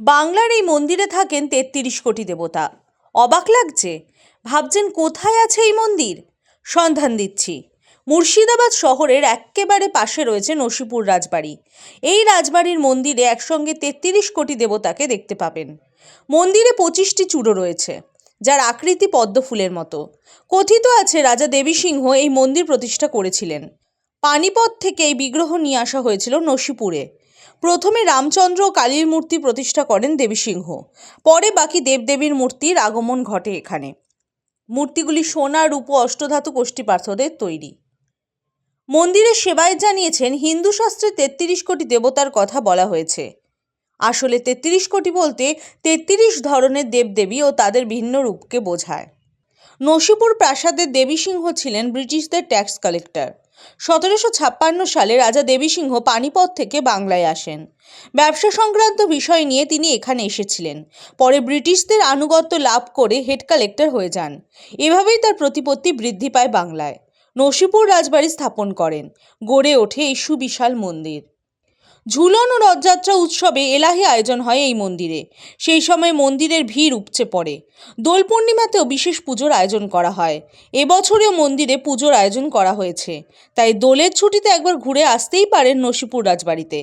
বাংলার এই মন্দিরে থাকেন ৩৩ কোটি দেবতা। অবাক লাগছে? ভাবছেন কোথায় আছে এই মন্দির? সন্ধান দিচ্ছি। মুর্শিদাবাদ শহরের এক্কেবারে পাশে রয়েছে নসিপুর রাজবাড়ি। এই রাজবাড়ির মন্দিরে একসঙ্গে ৩৩ কোটি দেবতাকে দেখতে পাবেন। মন্দিরে ২৫টি চূড়ো রয়েছে, যার আকৃতি পদ্ম ফুলের মতো। কথিত আছে রাজা দেবী সিংহ এই মন্দির প্রতিষ্ঠা করেছিলেন। পানিপথ থেকে এই বিগ্রহ নিয়ে আসা হয়েছিল নসিপুরে। প্রথমে রামচন্দ্র ও কালীর মূর্তি প্রতিষ্ঠা করেন দেবী সিংহ। পরে বাকি দেবদেবীর মূর্তির আগমন ঘটে এখানে। মূর্তিগুলি সোনা, রূপ ও অষ্টধাতু কোষ্ঠী পাথরের তৈরি। মন্দিরের সেবায়েত জানিয়েছেন, হিন্দু শাস্ত্রে ৩৩ কোটি দেবতার কথা বলা হয়েছে। আসলে ৩৩ কোটি বলতে ৩৩ ধরনের দেবদেবী ও তাদের ভিন্ন রূপকে বোঝায়। নসিপুর প্রাসাদের দেবী সিংহ ছিলেন ব্রিটিশদের ট্যাক্স কালেক্টর। ১৭৫৬ সালে রাজা দেবী সিংহ পানিপথ থেকে বাংলায় আসেন। ব্যবসা সংক্রান্ত বিষয় নিয়ে তিনি এখানে এসেছিলেন। পরে ব্রিটিশদের আনুগত্য লাভ করে হেড কালেক্টর হয়ে যান। এভাবেই তার প্রতিপত্তি বৃদ্ধি পায় বাংলায়। নসিপুর রাজবাড়ি স্থাপন করেন। গড়ে ওঠে এই সুবিশাল মন্দির। ঝুলন ও রথযাত্রা উৎসবে এলাহি আয়োজন হয় এই মন্দিরে। সেই সময় মন্দিরের ভিড় উপচে পড়ে। দোল পূর্ণিমাতেও বিশেষ পুজোর আয়োজন করা হয়। এবছরেও মন্দিরে পুজোর আয়োজন করা হয়েছে। তাই দোলের ছুটিতে একবার ঘুরে আসতেই পারেন নসিপুর রাজবাড়িতে।